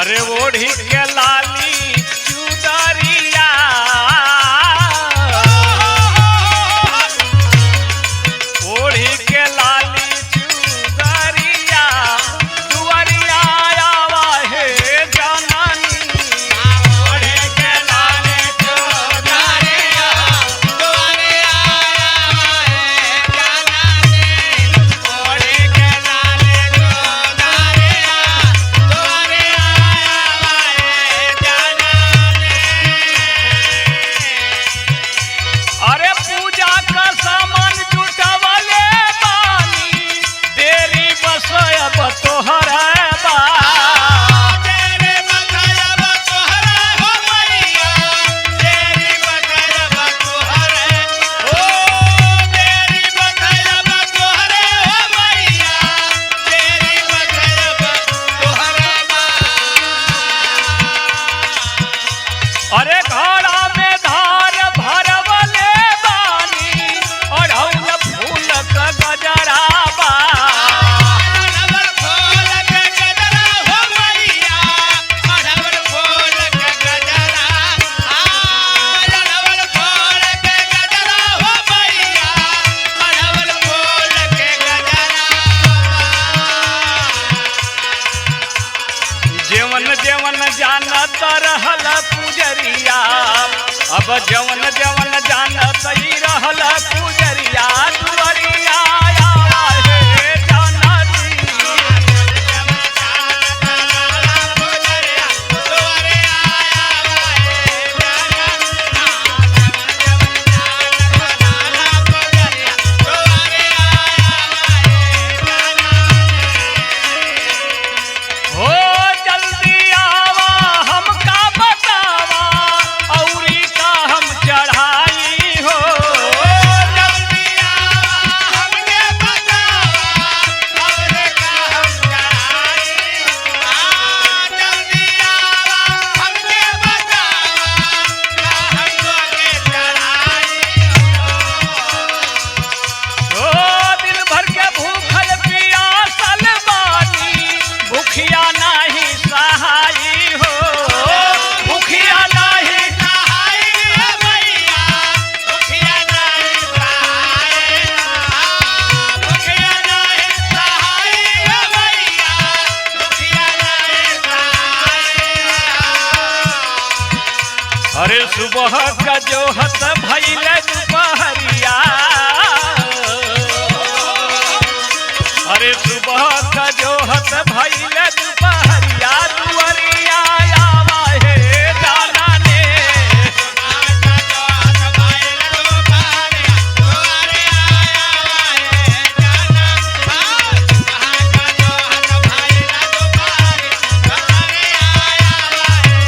अरे ओढ़ी के लाली चुदरिया ओढ़ी के लाली चुदरिया दुआरिया आवा हे जननी ओढ़ी के लाली चुदरिया दुआरिया आवा हे जननी ओढ़ी के लाली चुदरिया दुआरिया आवा हे जननी। अरे पूजा का सामान जुटावले बानी तेरी बसयब तोहर बा तेरे बसयब तोहर हो मैया तेरी बसयब तोहर हो तेरी बसयब तोहर हो मैया तेरी बसयब तोहर बा। अरे घड़ा में धार भरवले बानी अढ़ौल फूल का गजरा बा अढ़ौल फूल का गजरा हो मैया अढ़ौल फूल का गजरा अढ़ौल फूल के गजरा हो मैया अढ़ौल फूल के गजरा। जेवन जेवन जानत रहल पुजरिया अब जवन जवन जानत ही रहल पुजरिया दुआरिया आवा हे जननी हो जल्दी आवा हमका बतावा औरी का हम चढ़ाई हो जल्दी आवा हमके बतावा औरी का हम चढ़ाई जल्दी आवा हमके बतावा का हम तोके चढ़ाई हो दिन भर के भूखल पियासल बानी भूखिया नाही सहाई हो भूखिया नाही सहाई हे मैया भूखिया नाही सहाई भूखिया नाही सहाई हे मैया भूखिया नाही सहाई। अरे सुबह का जोहत भइले दुपहरिया अरे सुबह का जोहत भइले दुपहरिया दुआरिया आवा हे जननी सुबह का जोहत भइले दुपहरिया दुआरिया आवा हे जननी सुबह का जोहत भइले दुपहरिया दुआरिया आवा हे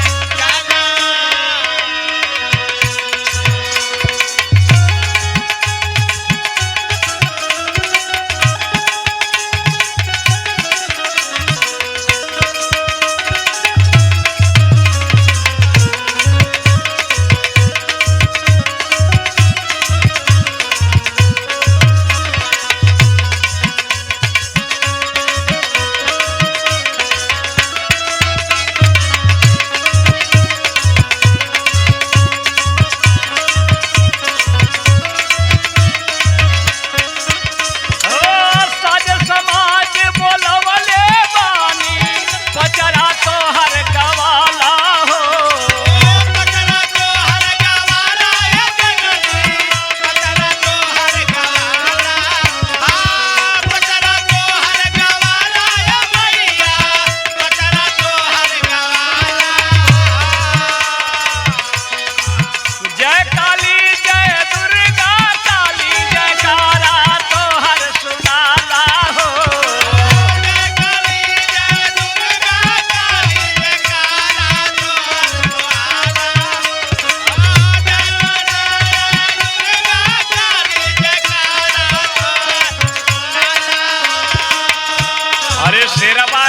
साज समाज बोलवले बानी पचरा तोहर गवाला हो पचरा तोहर गवाला हे जननी पचरा तोहर गवाला पचरा तोहर गवाला हे मैया पचरा तोहर गवाला। जय काली जय दुर्गा काली जयकारा तोहर सुनाला हो जय काली जय दुर्गा काली जयकारा तोहर सुनाला जय दुर्गा काली जयकारा तोहर सुनाला। अरे शेरवा